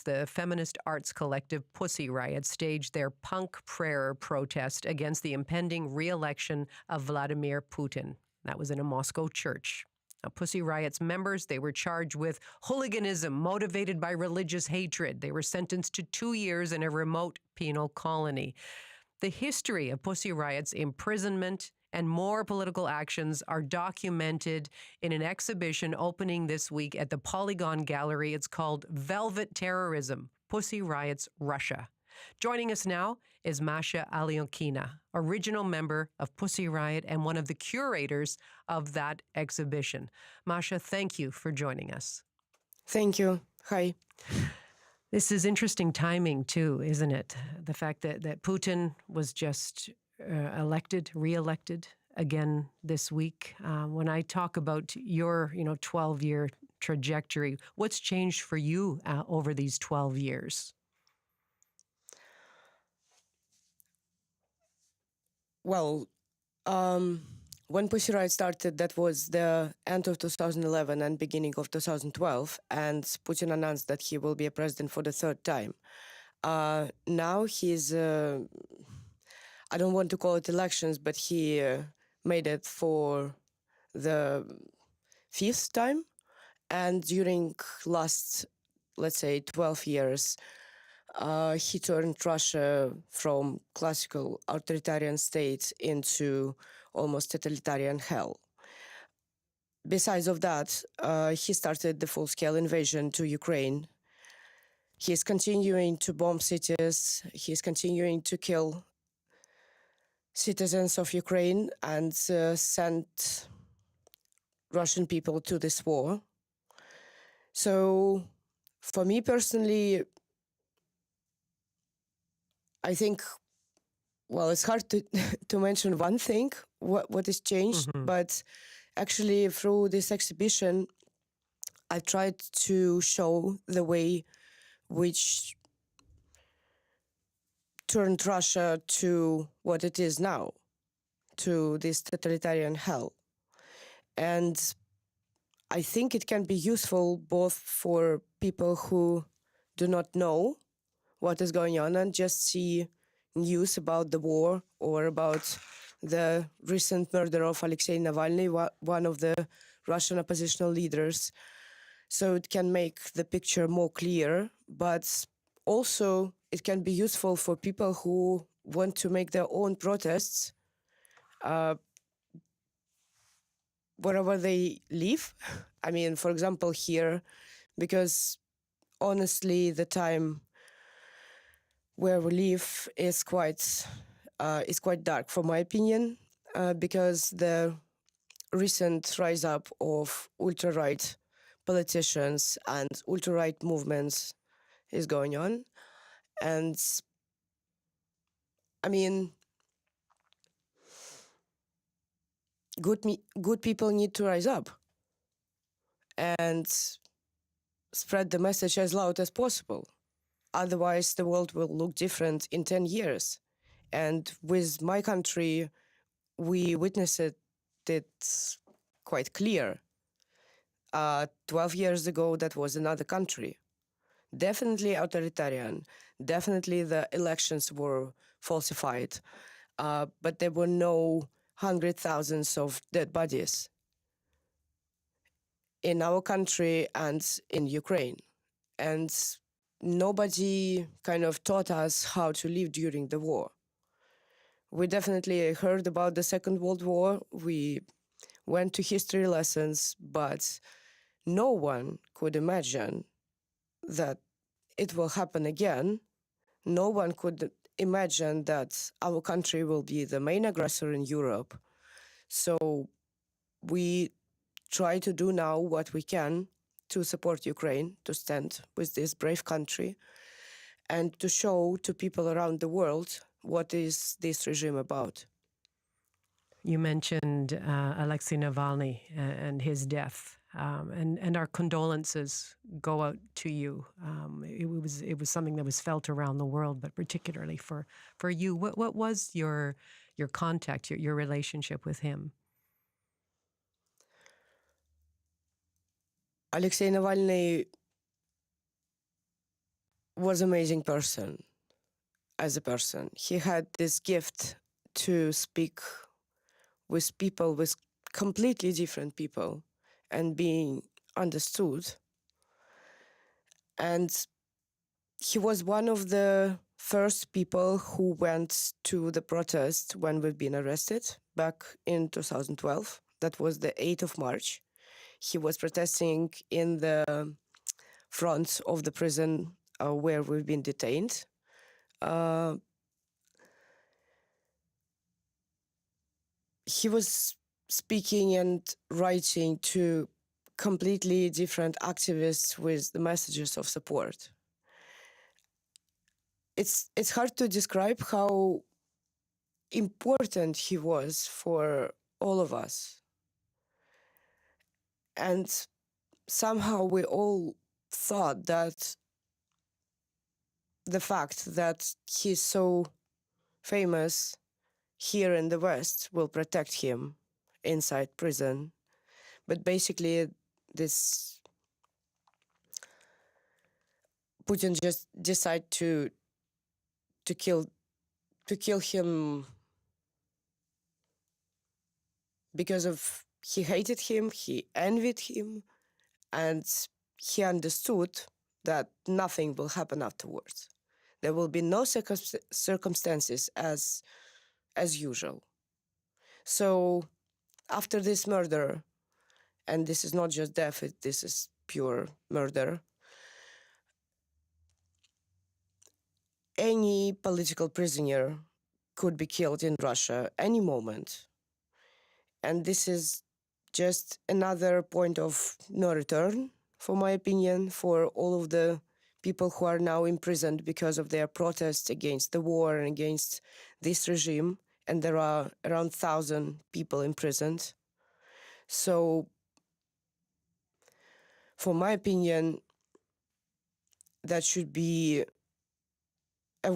the feminist arts collective Pussy Riot staged their punk prayer protest against the impending re-election of Vladimir Putin. That was in a Moscow church. Now, Pussy Riot's members, they were charged with hooliganism motivated by religious hatred. They were sentenced to 2 years in a remote penal colony. The history of Pussy Riot's imprisonment and more political actions are documented in an exhibition opening this week at the Polygon Gallery. It's called Velvet Terrorism, Pussy Riot's Russia. Joining us now is Masha Alyokhina, original member of Pussy Riot and one of the curators of that exhibition. Masha, thank you for joining us. Thank you. Hi. This is interesting timing too, isn't it? The fact that Putin was just re-elected again this week. When I talk about your, 12-year trajectory, what's changed for you over these 12 years? Well, when Pussy Riot started, that was the end of 2011 and beginning of 2012, and Putin announced that he will be a president for the third time. Now he's, I don't want to call it elections, but he made it for the fifth time. And during last, let's say, 12 years, he turned Russia from classical authoritarian state into almost totalitarian hell. Besides of that, he started the full-scale invasion to Ukraine. He's continuing to bomb cities. He's continuing to kill citizens of Ukraine and send Russian people to this war. So, for me personally, I think, well, it's hard to mention one thing, what has changed, but actually through this exhibition, I tried to show the way which turned Russia to what it is now, to this totalitarian hell. And I think it can be useful both for people who do not know what is going on and just see news about the war or about the recent murder of Alexi Navalnys, one of the Russian oppositional leaders. So it can make the picture more clear, but also it can be useful for people who want to make their own protests wherever they live. I mean, for example, here, because honestly, the time where we live is quite dark, for my opinion, because the recent rise up of ultra-right politicians and ultra-right movements is going on. And I mean, good people need to rise up and spread the message as loud as possible. Otherwise, the world will look different in 10 years. And with my country, we witnessed it quite clear. 12 years ago, that was another country. Definitely authoritarian. Definitely the elections were falsified. But there were no hundred thousands of dead bodies in our country and in Ukraine. And nobody kind of taught us how to live during the war. We definitely heard about the Second World War. We went to history lessons, but no one could imagine that it will happen again. No one could imagine that our country will be the main aggressor in Europe. So we try to do now what we can to support Ukraine, to stand with this brave country, and to show to people around the world what is this regime about. You mentioned Alexi Navalny and his death, and our condolences go out to you. It was something that was felt around the world, but particularly for you. What was your contact, your relationship with him? Alexei Navalny was an amazing person as a person. He had this gift to speak with people, with completely different people, and being understood. And he was one of the first people who went to the protest when we've been arrested back in 2012. That was the 8th of March. He was protesting in the front of the prison where we've been detained. He was speaking and writing to completely different activists with the messages of support. It's hard to describe how important he was for all of us. And somehow we all thought that the fact that he's so famous here in the West will protect him inside prison. But basically, this Putin just decided to kill him because of he hated him, he envied him, and he understood that nothing will happen afterwards. There will be no circumstances as usual. So after this murder, and this is not just death, this is pure murder, any political prisoner could be killed in Russia any moment. And this is just another point of no return, for my opinion, for all of the people who are now imprisoned because of their protests against the war and against this regime. And there are around 1,000 people imprisoned. So, for my opinion, that should be a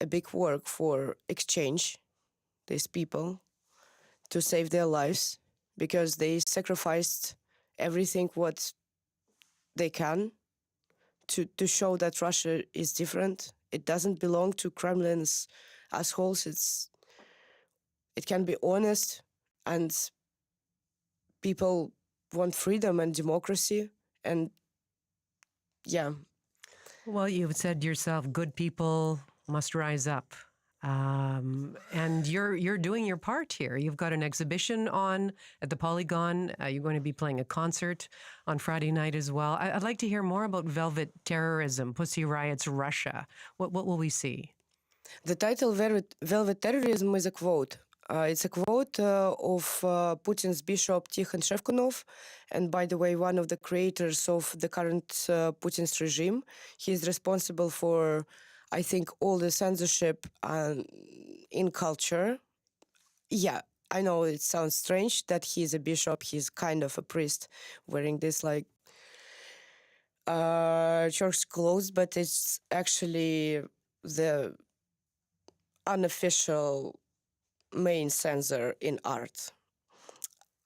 big work for exchange these people to save their lives, because they sacrificed everything what they can to show that Russia is different. It doesn't belong to Kremlin's assholes. It can be honest, and people want freedom and democracy. And yeah. Well, you've said yourself, good people must rise up. And you're doing your part here. You've got an exhibition on at the Polygon. You're going to be playing a concert on Friday night as well. I'd like to hear more about Velvet Terrorism, Pussy Riot's Russia. What will we see? The title Velvet Terrorism is a quote. It's a quote of Putin's Bishop Tikhon Shevkunov, and by the way, one of the creators of the current Putin's regime. He's responsible for, I think, all the censorship in culture. Yeah, I know it sounds strange that he's a bishop. He's kind of a priest wearing this like church clothes, but it's actually the unofficial main censor in art.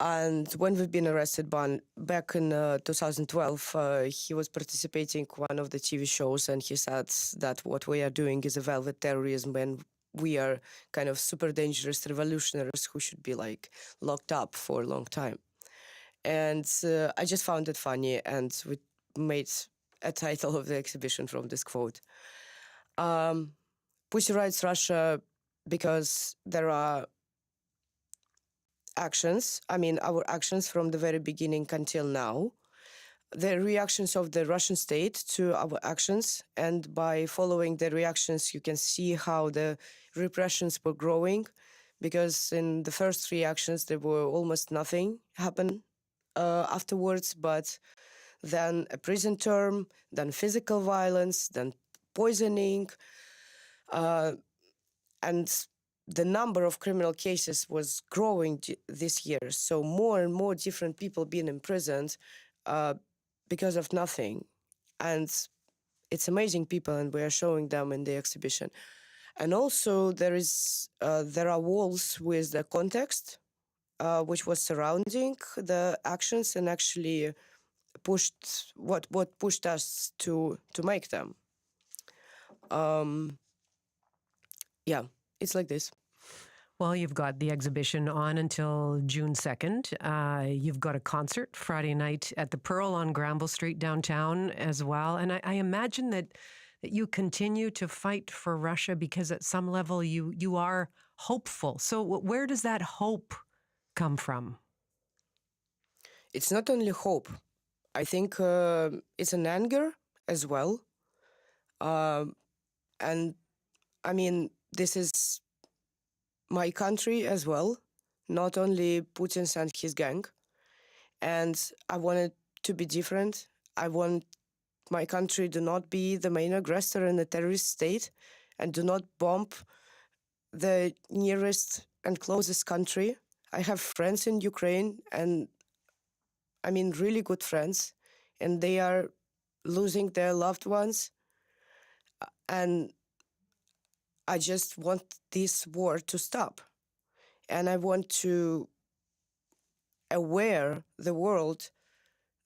And when we've been arrested back in 2012, he was participating in one of the TV shows, and he said that what we are doing is a velvet terrorism, and we are kind of super dangerous revolutionaries who should be like locked up for a long time. And I just found it funny, and we made a title of the exhibition from this quote. Pussy Riot's Russia, because there are actions, our actions from the very beginning until now, the reactions of the Russian state to our actions, and by following the reactions, you can see how the repressions were growing, because in the first reactions, there were almost nothing happen afterwards, but then a prison term, then physical violence, then poisoning, and the number of criminal cases was growing this year. So more and more different people being imprisoned because of nothing. And it's amazing people, and we are showing them in the exhibition. And also there are walls with the context, which was surrounding the actions and actually pushed what pushed us to make them. Yeah, it's like this. Well, you've got the exhibition on until June 2nd. You've got a concert Friday night at the Pearl on Granville Street downtown as well. And I imagine that you continue to fight for Russia because at some level you are hopeful. So where does that hope come from? It's not only hope. I think it's an anger as well. And I mean, this is my country as well, not only Putin and his gang. And I want it to be different. I want my country to not be the main aggressor in a terrorist state and do not bomb the nearest and closest country. I have friends in Ukraine, and I mean really good friends, and they are losing their loved ones. And I just want this war to stop. And I want to aware the world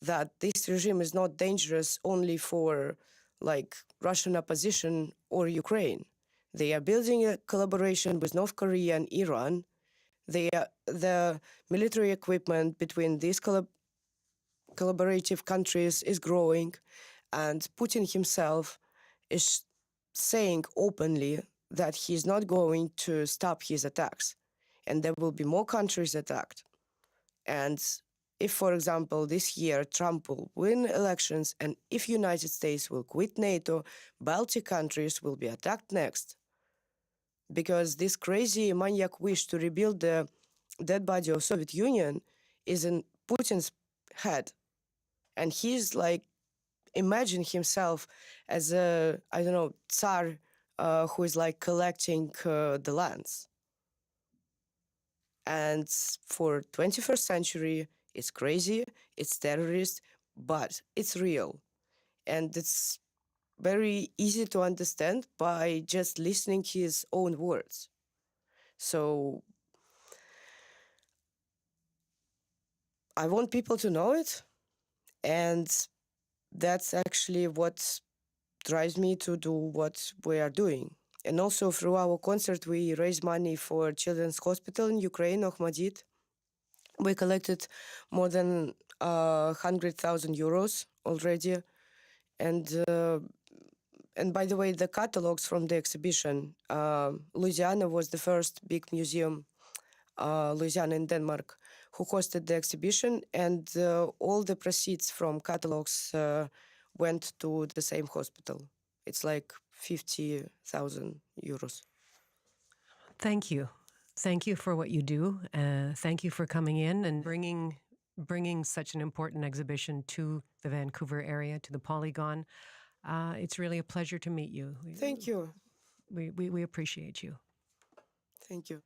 that this regime is not dangerous only for like Russian opposition or Ukraine. They are building a collaboration with North Korea and Iran. The military equipment between these collaborative countries is growing, and Putin himself is saying openly that he's not going to stop his attacks, and there will be more countries attacked. And if, for example, this year Trump will win elections, and if United States will quit NATO, Baltic countries will be attacked next. Because this crazy maniac wish to rebuild the dead body of Soviet Union is in Putin's head. And he's like, imagine himself as a, I don't know, Tsar who is like collecting the lands. And for 21st century, it's crazy, it's terrorist, but it's real. And it's very easy to understand by just listening his own words. So I want people to know it, and that's actually what drives me to do what we are doing. And also through our concert, we raise money for Children's Hospital in Ukraine, Ohmadit. We collected more than 100,000 euros already. And by the way, the catalogs from the exhibition, Louisiana was the first big museum, Louisiana in Denmark, who hosted the exhibition, and all the proceeds from catalogs went to the same hospital. It's like 50,000 euros. Thank you. Thank you for what you do. Thank you for coming in and bringing such an important exhibition to the Vancouver area, to the Polygon. It's really a pleasure to meet you. Thank you. We appreciate you. Thank you.